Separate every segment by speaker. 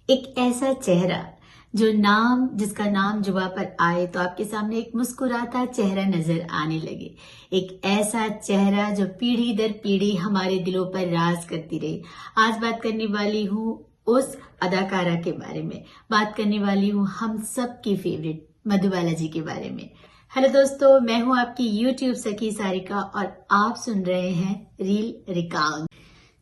Speaker 1: एक ऐसा चेहरा जिसका नाम जुबा पर आए तो आपके सामने एक मुस्कुराता चेहरा नजर आने लगे। एक ऐसा चेहरा जो पीढ़ी दर पीढ़ी हमारे दिलों पर राज करती रही। आज बात करने वाली हूँ उस अदाकारा के बारे में, बात करने वाली हूँ हम सब की फेवरेट मधुबाला जी के बारे में। हेलो दोस्तों, मैं हूँ आपकी यूट्यूब सखी सारिका और आप सुन रहे हैं रील रिकॉल।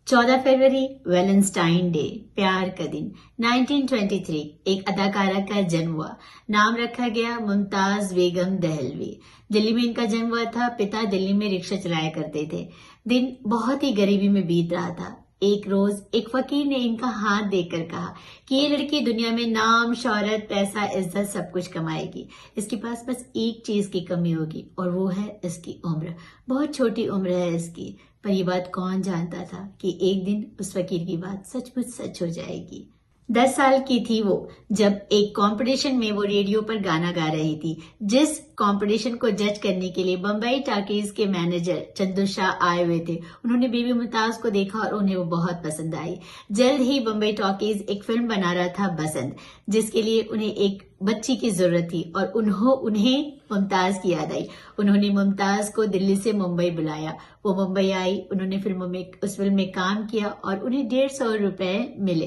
Speaker 1: 14 फरवरी वैलेंटाइन डे, प्यार का दिन, 1923 एक अदाकारा का जन्म हुआ। नाम रखा गया मुमताज बेगम दहलवी। दिल्ली में इनका जन्म हुआ था। पिता दिल्ली में रिक्शा चलाया करते थे। दिन बहुत ही गरीबी में बीत रहा था। एक रोज एक फकीर ने इनका हाथ देखकर कहा कि ये लड़की दुनिया में नाम, शौहरत, पैसा, इज्जत सब कुछ कमाएगी। इसके पास बस एक चीज की कमी होगी और वो है इसकी उम्र। बहुत छोटी उम्र है इसकी। पर ये बात कौन जानता था कि एक दिन उस फकीर की बात सचमुच सच हो जाएगी। 10 साल की थी वो जब एक कंपटीशन में वो रेडियो पर गाना गा रही थी। जिस कंपटीशन को जज करने के लिए बम्बई टॉकीज के मैनेजर चंदू शाह आए हुए थे, उन्होंने बेबी मुमताज को देखा और उन्हें वो बहुत पसंद आई। जल्द ही बम्बई टॉकीज एक फिल्म बना रहा था बसंत, जिसके लिए उन्हें एक बच्ची की जरूरत थी और उन्हें मुमताज की याद आई। उन्होंने मुमताज को दिल्ली से मुंबई बुलाया। वो मुंबई आई, उन्होंने उस फिल्म में काम किया और उन्हें 150 रुपए मिले।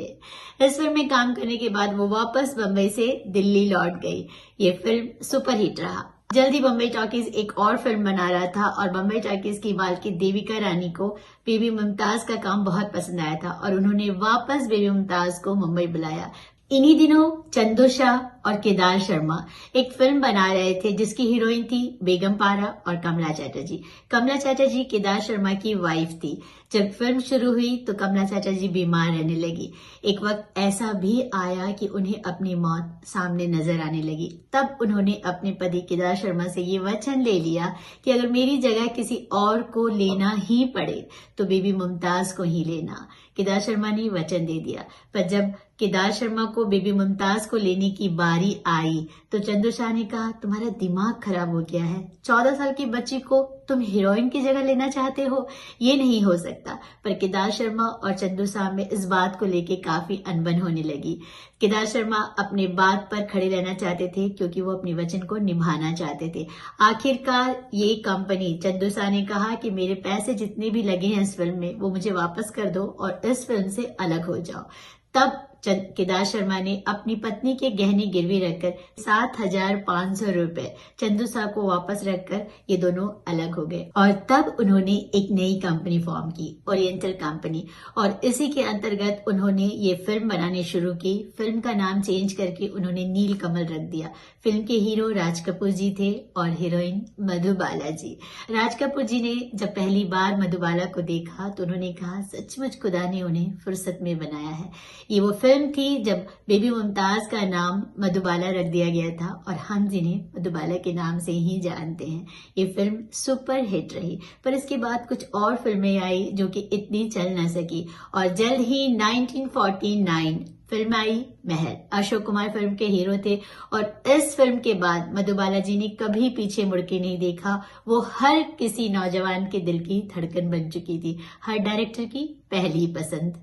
Speaker 1: इस फिल्म में काम करने के बाद वो वापस बम्बई से दिल्ली लौट गई। ये फिल्म सुपरहिट रहा। जल्दी बम्बई टॉकीज एक और फिल्म बना रहा था और बम्बई टॉकीज की मालकिन देविका रानी को बेबी मुमताज का काम बहुत पसंद आया था और उन्होंने वापस बेबी मुमताज को मुंबई बुलाया। इन्हीं दिनों चंदू शाह और केदार शर्मा एक फिल्म बना रहे थे जिसकी हीरोइन थी बेगम पारा और कमला चैटर्जी। कमला चैटर्जी केदार शर्मा की वाइफ थी। जब फिल्म शुरू हुई तो कमला चैटर्जी बीमार रहने लगी। एक वक्त ऐसा भी आया कि उन्हें अपनी मौत सामने नजर आने लगी। तब उन्होंने अपने पति केदार शर्मा से ये वचन ले लिया कि अगर मेरी जगह किसी और को लेना ही पड़े तो बेबी मुमताज को ही लेना। केदार शर्मा ने वचन दे दिया। पर जब केदार शर्मा को बेबी मुमताज को लेने की बारी आई तो चंदू शाह ने कहा, तुम्हारा दिमाग खराब हो गया है। 14 साल की बच्ची को तुम हीरोइन की जगह लेना चाहते हो, ये नहीं हो सकता। पर केदार शर्मा और चंदू शाह में इस बात को लेके काफी अनबन होने लगी। केदार शर्मा अपने बात पर खड़े रहना चाहते थे क्योंकि वो अपने वचन को निभाना चाहते थे। आखिरकार ये कंपनी, चंदू शाह ने कहा कि मेरे पैसे जितने भी लगे हैं इस फिल्म में वो मुझे वापस कर दो और इस फिल्म से अलग हो जाओ। तब केदार शर्मा ने अपनी पत्नी के गहने गिरवी रखकर 7,500 रुपए चंदू शाह को वापस रखकर ये दोनों अलग हो गए और तब उन्होंने एक नई कंपनी फॉर्म की, ओरिएंटल कंपनी, और इसी के अंतर्गत उन्होंने ये फिल्म बनानी शुरू की। फिल्म का नाम चेंज करके उन्होंने नील कमल रख दिया। फिल्म के हीरो राज कपूर जी थे और हीरोइन मधुबाला जी। राज कपूर जी ने जब पहली बार मधुबाला को देखा तो उन्होंने कहा, सचमुच खुदा ने उन्हें फुर्सत में बनाया है। ये वो फिल्म थी जब बेबी मुमताज का नाम मधुबाला रख दिया गया था और हम जिन्हें मधुबाला के नाम से ही जानते हैं। ये फिल्म सुपर हिट रही। पर इसके बाद कुछ और फिल्में आई जो कि इतनी चल न सकी और जल्द ही 1949 फिल्म आई महल। अशोक कुमार फिल्म के हीरो थे और इस फिल्म के बाद मधुबाला जी ने कभी पीछे मुड़ के नहीं देखा। वो हर किसी नौजवान के दिल की धड़कन बन चुकी थी, हर डायरेक्टर की पहली पसंद।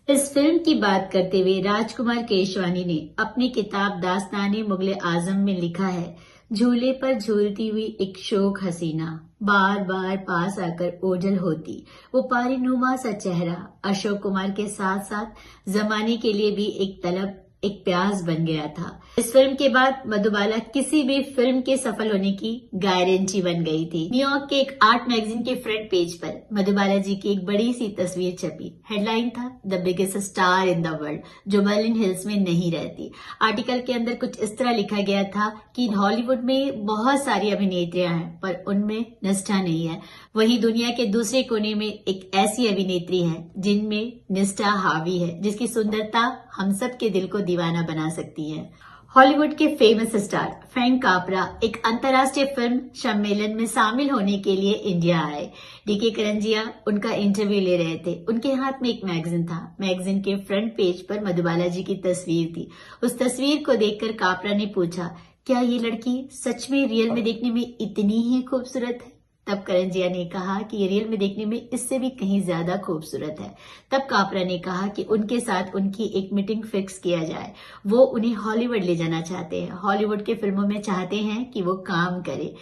Speaker 1: इस फिल्म की बात करते हुए राजकुमार केशवानी ने अपनी किताब दास्ताने मुगले आजम में लिखा है, झूले पर झूलती हुई एक शोक हसीना बार बार पास आकर ओझल होती। वो पारीनुमा सा चेहरा अशोक कुमार के साथ साथ जमाने के लिए भी एक तलब, एक प्यास बन गया था। इस फिल्म के बाद मधुबाला किसी भी फिल्म के सफल होने की गारंटी बन गई थी। न्यूयॉर्क के एक आर्ट मैगजीन के फ्रंट पेज पर मधुबाला जी की एक बड़ी सी तस्वीर छपी। हेडलाइन था, the biggest star in the world, जो बर्लिन हिल्स में नहीं रहती। आर्टिकल के अंदर कुछ इस तरह लिखा गया था कि हॉलीवुड में बहुत सारी अभिनेत्रियां हैं पर उनमें निष्ठा नहीं है। वहीं दुनिया के दूसरे कोने में एक ऐसी अभिनेत्री है जिनमें निष्ठा हावी है, जिसकी सुंदरता हम सब के दिल को दीवाना बना सकती है। हॉलीवुड के फेमस स्टार फ्रैंक कापरा एक अंतर्राष्ट्रीय फिल्म सम्मेलन में शामिल होने के लिए इंडिया आए। डीके करंजिया उनका इंटरव्यू ले रहे थे। उनके हाथ में एक मैगजीन था। मैगजीन के फ्रंट पेज पर मधुबाला जी की तस्वीर थी। उस तस्वीर को देखकर कापरा ने पूछा, क्या ये लड़की सच में रियल में देखने में इतनी ही खूबसूरत है? तब करण जिया ने कहा कि ये रियल में देखने में इससे भी कहीं ज्यादा खूबसूरत है। तब कापरा ने कहा कि उनके साथ उनकी एक मीटिंग फिक्स किया जाए। वो उन्हें हॉलीवुड ले जाना चाहते हैं, हॉलीवुड के फिल्मों में चाहते हैं कि वो काम करे।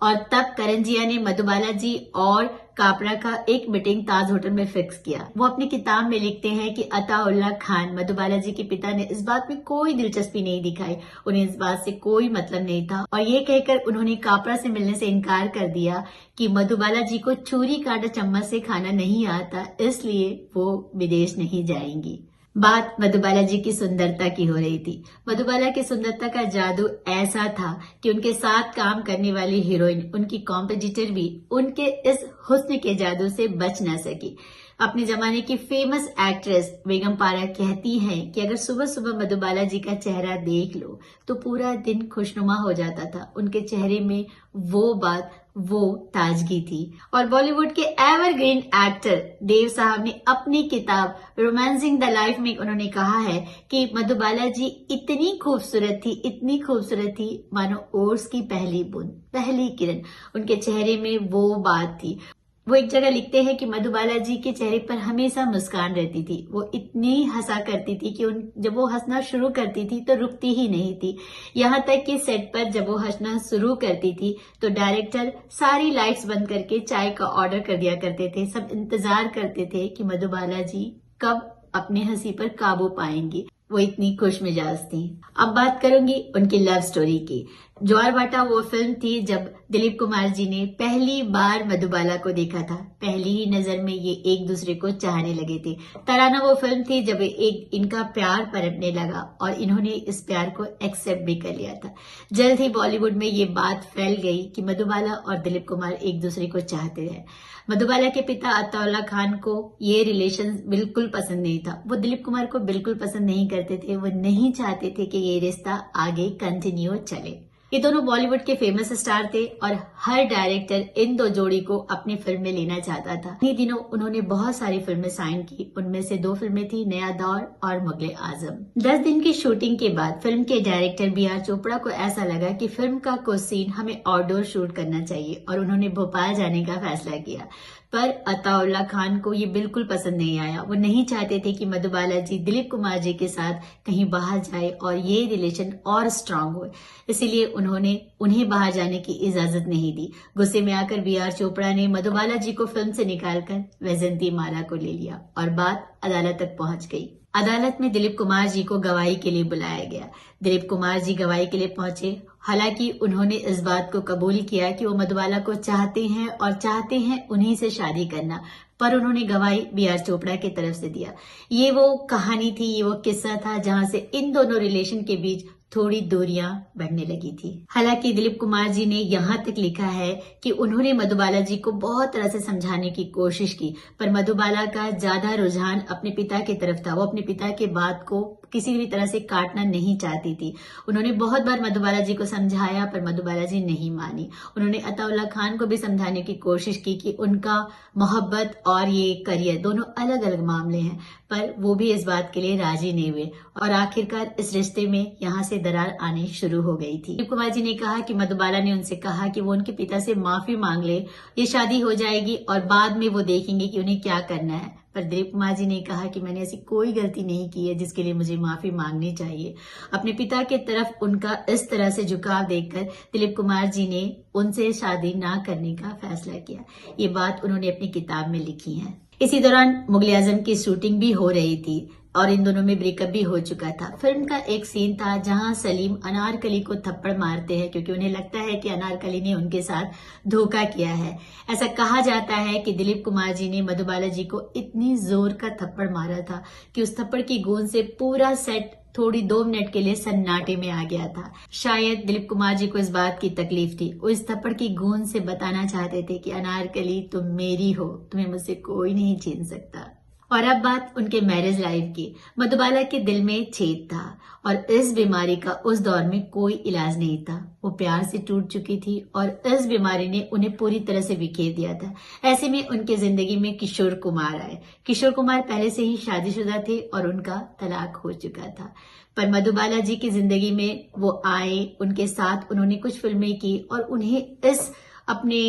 Speaker 1: और तब करण जिया ने मधुबाला जी और कापरा का एक मीटिंग ताज होटल में फिक्स किया। वो अपनी किताब में लिखते हैं कि अताउल्ला खान, मधुबाला जी के पिता, ने इस बात में कोई दिलचस्पी नहीं दिखाई, उन्हें इस बात से कोई मतलब नहीं था और ये कहकर उन्होंने कापरा से मिलने से इनकार कर दिया कि मधुबाला जी को छुरी कांटा चम्मच से खाना नहीं आता, इसलिए वो विदेश नहीं जाएंगी। बात मधुबाला जी की सुंदरता की हो रही थी। मधुबाला की सुंदरता का जादू ऐसा था कि उनके साथ काम करने वाली हीरोइन, उनकी कॉम्पिटिटर भी उनके इस हुस्न के जादू से बच न सकी। अपने जमाने की फेमस एक्ट्रेस बेगम पारा कहती हैं कि अगर सुबह सुबह मधुबाला जी का चेहरा देख लो तो पूरा दिन खुशनुमा हो जाता था। उनके चेहरे में वो बात, वो ताजगी थी। और बॉलीवुड के एवरग्रीन एक्टर देव साहब ने अपनी किताब रोमांसिंग द लाइफ में उन्होंने कहा है कि मधुबाला जी इतनी खूबसूरत थी मानो ओट्स की पहली बूंद, पहली किरण। उनके चेहरे में वो बात थी। वो एक जगह लिखते हैं कि मधुबाला जी के चेहरे पर हमेशा मुस्कान रहती थी। वो इतनी हंसा करती थी कि जब वो हंसना शुरू करती थी तो रुकती ही नहीं थी। यहाँ तक कि सेट पर जब वो हंसना शुरू करती थी तो डायरेक्टर सारी लाइट्स बंद करके चाय का ऑर्डर कर दिया करते थे। सब इंतजार करते थे कि मधुबाला जी कब अपने हंसी पर काबू पाएंगी। वो इतनी खुश मिजाज थी। अब बात करूंगी उनकी लव स्टोरी की। ज्वार भाटा वो फिल्म थी जब दिलीप कुमार जी ने पहली बार मधुबाला को देखा था। पहली ही नजर में ये एक दूसरे को चाहने लगे थे। तराना वो फिल्म थी जब इनका प्यार पनपने लगा और इन्होंने इस प्यार को एक्सेप्ट भी कर लिया था। जल्द ही बॉलीवुड में ये बात फैल गई कि मधुबाला और दिलीप कुमार एक दूसरे को चाहते हैं। मधुबाला के पिता अताउल्ला खान को ये रिलेशन बिल्कुल पसंद नहीं था। वो दिलीप कुमार को बिल्कुल पसंद नहीं करते थे। वो नहीं चाहते थे कि ये रिश्ता आगे कंटिन्यू चले। ये दोनों बॉलीवुड के फेमस स्टार थे और हर डायरेक्टर इन दो जोड़ी को अपनी फिल्म में लेना चाहता था। इन्हीं दिनों उन्होंने बहुत सारी फिल्में साइन की। उनमें से 2 फिल्में थी नया दौर और मुगले आजम। 10 दिन की शूटिंग के बाद फिल्म के डायरेक्टर BR चोपड़ा को ऐसा लगा कि फिल्म का कुछ सीन हमें आउटडोर शूट करना चाहिए और उन्होंने भोपाल जाने का फैसला किया। पर अताउल्ला खान को ये बिल्कुल पसंद नहीं आया। वो नहीं चाहते थे कि मधुबाला जी दिलीप कुमार जी के साथ कहीं बाहर जाए और ये रिलेशन और स्ट्रांग हो, इसीलिए उन्होंने उन्हें बाहर जाने की इजाजत नहीं दी। गुस्से में आकर BR चोपड़ा ने मधुबाला जी को फिल्म से निकालकर वैजंती माला को ले लिया और बात अदालत तक पहुंच गई। अदालत में दिलीप कुमार जी को गवाही के लिए बुलाया गया। दिलीप कुमार जी गवाही के लिए पहुंचे। हालांकि उन्होंने इस बात को कबूल किया कि वो मधुबाला को चाहते हैं और चाहते हैं उन्हीं से शादी करना, पर उन्होंने गवाही BR चोपड़ा की तरफ से दिया। ये वो कहानी थी, ये वो किस्सा था जहां से इन दोनों रिलेशन के बीच थोड़ी दूरियां बढ़ने लगी थी। हालांकि दिलीप कुमार जी ने यहाँ तक लिखा है कि उन्होंने मधुबाला जी को बहुत तरह से समझाने की कोशिश की, पर मधुबाला का ज्यादा रुझान अपने पिता की तरफ था। वो अपने पिता के बात को किसी भी तरह से काटना नहीं चाहती थी। उन्होंने बहुत बार मधुबाला जी को समझाया पर मधुबाला जी नहीं मानी। उन्होंने अताउल्ला खान को भी समझाने की कोशिश की कि उनका मोहब्बत और ये करियर दोनों अलग अलग मामले हैं, पर वो भी इस बात के लिए राजी नहीं हुए और आखिरकार इस रिश्ते में यहाँ से दरार आनी शुरू हो गई थी। दिलीप कुमार जी ने कहा कि मधुबाला ने उनसे कहा कि वो उनके पिता से माफी मांग ले, ये शादी हो जाएगी और बाद में वो देखेंगे कि उन्हें क्या करना है। पर दिलीप कुमार जी ने कहा कि मैंने ऐसी कोई गलती नहीं की है जिसके लिए मुझे माफी मांगनी चाहिए। अपने पिता की तरफ उनका इस तरह से झुकाव देखकर दिलीप कुमार जी ने उनसे शादी ना करने का फैसला किया। ये बात उन्होंने अपनी किताब में लिखी है। इसी दौरान मुगले आजम की शूटिंग भी हो रही थी और इन दोनों में ब्रेकअप भी हो चुका था। फिल्म का एक सीन था जहां सलीम अनारकली को थप्पड़ मारते हैं क्योंकि उन्हें लगता है कि अनारकली ने उनके साथ धोखा किया है। ऐसा कहा जाता है कि दिलीप कुमार जी ने मधुबाला जी को इतनी जोर का थप्पड़ मारा था कि उस थप्पड़ की गूंज से पूरा सेट थोड़ी 2 मिनट के लिए सन्नाटे में आ गया था। शायद दिलीप कुमार जी को इस बात की तकलीफ थी। वो इस थप्पड़ की गूंज से बताना चाहते थे कि अनारकली तुम मेरी हो, तुम्हें मुझसे कोई नहीं छीन सकता। और अब बात उनके मैरिज लाइफ की। मधुबाला के दिल में छेद था और इस बीमारी का उस दौर में कोई इलाज नहीं था। वो प्यार से टूट चुकी थी और इस बीमारी ने उन्हें पूरी तरह से बिखेर दिया था। ऐसे में उनके जिंदगी में किशोर कुमार आए। किशोर कुमार पहले से ही शादीशुदा थे और उनका तलाक हो चुका था, पर मधुबाला जी की जिंदगी में वो आए, उनके साथ उन्होंने कुछ फिल्में की और उन्हें इस अपने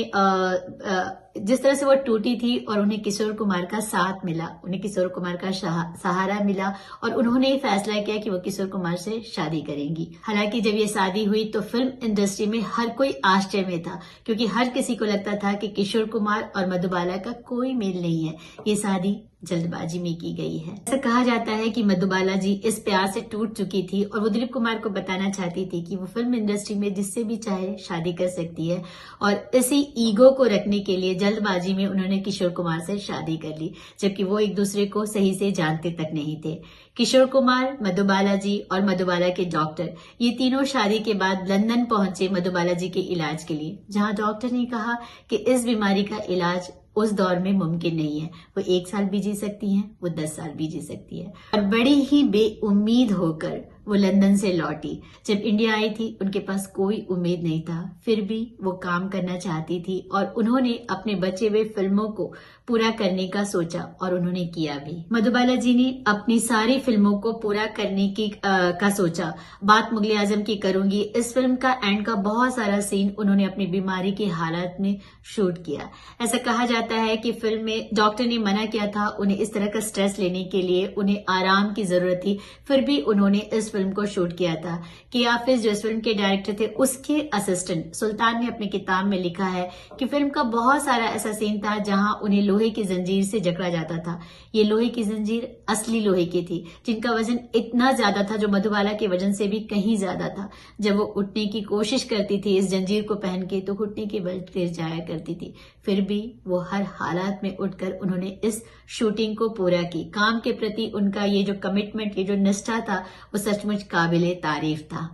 Speaker 1: जिस तरह से वो टूटी थी और उन्हें किशोर कुमार का साथ मिला, उन्हें किशोर कुमार का सहारा मिला और उन्होंने फैसला किया कि वो किशोर कुमार से शादी करेंगी। हालांकि जब ये शादी हुई तो फिल्म इंडस्ट्री में हर कोई आश्चर्य में था, क्योंकि हर किसी को लगता था कि किशोर कुमार और मधुबाला का कोई मेल नहीं है, ये शादी जल्दबाजी में की गई है। ऐसा कहा जाता है कि मधुबाला जी इस प्यार से टूट चुकी थी और वो दिलीप कुमार को बताना चाहती थी कि वो फिल्म इंडस्ट्री में जिससे भी चाहे शादी कर सकती है, और इसी ईगो को रखने के लिए जल्दबाजी में उन्होंने किशोर कुमार से शादी कर ली, जबकि वो एक दूसरे को सही से जानते तक नहीं थे। किशोर कुमार, मधुबाला जी और मधुबाला के डॉक्टर, ये तीनों शादी के बाद लंदन पहुंचे मधुबाला जी के इलाज के लिए, जहां डॉक्टर ने कहा कि इस बीमारी का इलाज उस दौर में मुमकिन नहीं है। वो 1 साल भी जी सकती हैं, वो 10 साल भी जी सकती है। और बड़ी ही बेउम्मीद होकर वो लंदन से लौटी। जब इंडिया आई थी उनके पास कोई उम्मीद नहीं था, फिर भी वो काम करना चाहती थी और उन्होंने अपने बचे हुए फिल्मों को पूरा करने का सोचा और उन्होंने किया भी। मधुबाला जी ने अपनी सारी फिल्मों को पूरा करने की का सोचा। बात मुगले आजम की करूंगी। इस फिल्म का एंड का बहुत सारा सीन उन्होंने अपनी बीमारी की हालत में शूट किया। ऐसा कहा जाता है कि फिल्म में डॉक्टर ने मना किया था उन्हें इस तरह का स्ट्रेस लेने के लिए, उन्हें आराम की जरूरत थी, फिर भी उन्होंने इस फिल्म को शूट किया था। कि हाफिज जो इस फिल्म के डायरेक्टर थे, उसके असिस्टेंट सुल्तान ने अपनी किताब में लिखा है कि फिल्म का बहुत सारा ऐसा सीन था जहां उन्हें लोहे की जंजीर से जकड़ा जाता था। ये लोहे की जंजीर असली लोहे की थी, जिनका वजन इतना ज्यादा था, जो मधुबाला के वजन से भी कहीं ज्यादा था। जब वो उठने की कोशिश करती थी इस जंजीर को पहन के, तो घुटने की बल गिर जाया करती थी। फिर भी वो हर हालात में उठकर उन्होंने इस शूटिंग को पूरा की। काम के प्रति उनका ये जो कमिटमेंट, ये जो निष्ठा था, वो सचमुच काबिले तारीफ था।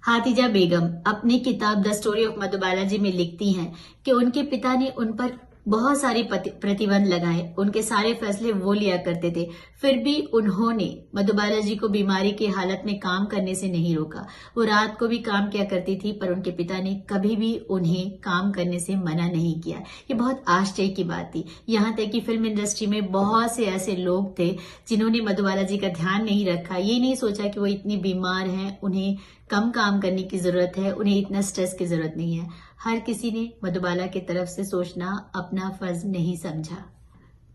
Speaker 1: हातिजा बेगम अपनी किताब द स्टोरी ऑफ मधुबाला जी में लिखती हैं कि उनके पिता ने उन पर बहुत सारे प्रतिबंध लगाए, उनके सारे फैसले वो लिया करते थे, फिर भी उन्होंने मधुबाला जी को बीमारी की हालत में काम करने से नहीं रोका। वो रात को भी काम किया करती थी, पर उनके पिता ने कभी भी उन्हें काम करने से मना नहीं किया। ये बहुत आश्चर्य की बात थी। यहाँ तक कि फिल्म इंडस्ट्री में बहुत से ऐसे लोग थे जिन्होंने मधुबाला जी का ध्यान नहीं रखा, ये नहीं सोचा कि वो इतनी बीमार हैं, उन्हें कम काम करने की जरूरत है, उन्हें इतना स्ट्रेस की जरूरत नहीं है। हर किसी ने मधुबाला की तरफ से सोचना अपना फर्ज नहीं समझा।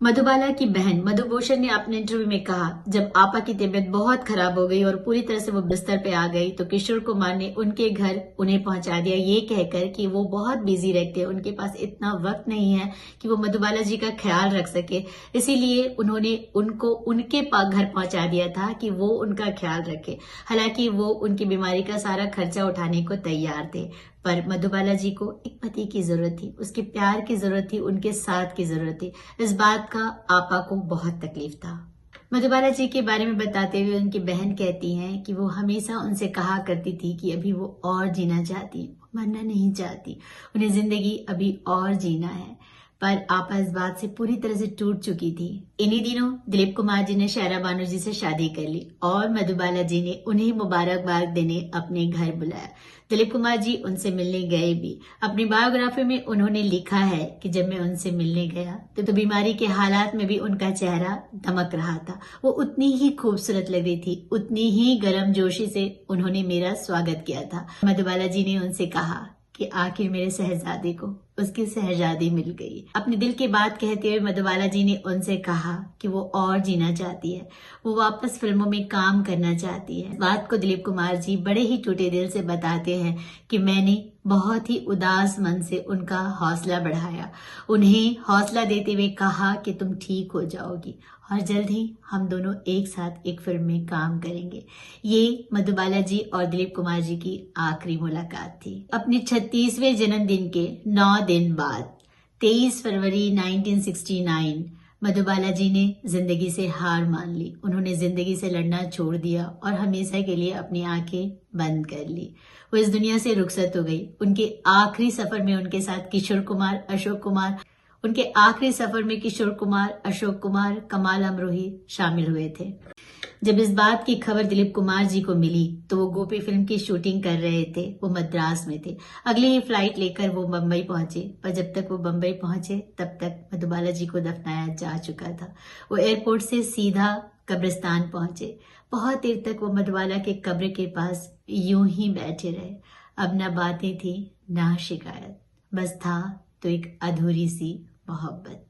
Speaker 1: मधुबाला की बहन मधुभूषण ने अपने इंटरव्यू में कहा, जब आपा की तबीयत बहुत खराब हो गई और पूरी तरह से वो बिस्तर पे आ गई, तो किशोर कुमार ने उनके घर उन्हें पहुंचा दिया, ये कहकर कि वो बहुत बिजी रहते हैं, उनके पास इतना वक्त नहीं है कि वो मधुबाला जी का ख्याल रख सके। इसीलिए उन्होंने उनको उनके घर पहुंचा दिया था कि वो उनका ख्याल रखे। हालांकि वो उनकी बीमारी का सारा खर्चा उठाने को तैयार थे, पर मधुबाला जी को एक पति की जरूरत थी, उसके प्यार की जरूरत थी, उनके साथ की जरूरत थी। इस बात का आपा को बहुत तकलीफ था। मधुबाला जी के बारे में बताते हुए उनकी बहन कहती हैं कि वो हमेशा उनसे कहा करती थी कि अभी वो और जीना चाहती, मरना नहीं चाहती, उन्हें जिंदगी अभी और जीना है। पर आपा इस बात से पूरी तरह से टूट चुकी थी। इन्हीं दिनों दिलीप कुमार जी ने शायरा बानो जी से शादी कर ली और मधुबाला जी ने उन्हें मुबारकबाद देने अपने घर बुलाया। दिलीप कुमार जी उनसे मिलने गए भी। अपनी बायोग्राफी में उन्होंने लिखा है कि जब मैं उनसे मिलने गया तो बीमारी के हालात में भी उनका चेहरा दमक रहा था। वो उतनी ही खूबसूरत लग रही थी, उतनी ही गर्मजोशी से उन्होंने मेरा स्वागत किया था। मधुबाला जी ने उनसे कहा कि आखिर मेरे शहजादे को उसकी शहजादी मिल गई। अपने दिल की बात कहते हुए मधुबाला जी ने उनसे कहा कि वो और जीना चाहती है, वो वापस फिल्मों में काम करना चाहती है। बात को दिलीप कुमार जी बड़े ही टूटे दिल से बताते हैं कि मैंने बहुत ही उदास मन से उनका हौसला बढ़ाया, उन्हें हौसला देते हुए कहा कि तुम ठीक हो जाओगी और जल्द ही हम दोनों एक साथ एक फिल्म में काम करेंगे। ये मधुबाला जी और दिलीप कुमार जी की आखिरी मुलाकात थी। अपने 36वें जन्मदिन के 9 दिन बाद 23 फरवरी 1969 मधुबाला जी ने जिंदगी से हार मान ली। उन्होंने जिंदगी से लड़ना छोड़ दिया और हमेशा के लिए अपनी आंखें बंद कर ली। वो इस दुनिया से रुखसत हो गई। उनके आखिरी सफर में उनके साथ किशोर कुमार, अशोक कुमार, उनके आखिरी सफर में किशोर कुमार, अशोक कुमार, कमाल अमरोही शामिल हुए थे। जब इस बात की खबर दिलीप कुमार जी को मिली तो वो गोपी फिल्म की शूटिंग कर रहे थे, वो मद्रास में थे। अगली ही फ्लाइट लेकर वो बम्बई पहुंचे, पर जब तक वो बम्बई पहुंचे तब तक मधुबाला जी को दफनाया जा चुका था। वो एयरपोर्ट से सीधा कब्रिस्तान पहुंचे। बहुत देर तक वो मधुबाला के कब्र के पास यूं ही बैठे रहे। अब न बातें थी, ना शिकायत, बस था तो एक अधूरी सी मोहब्बत।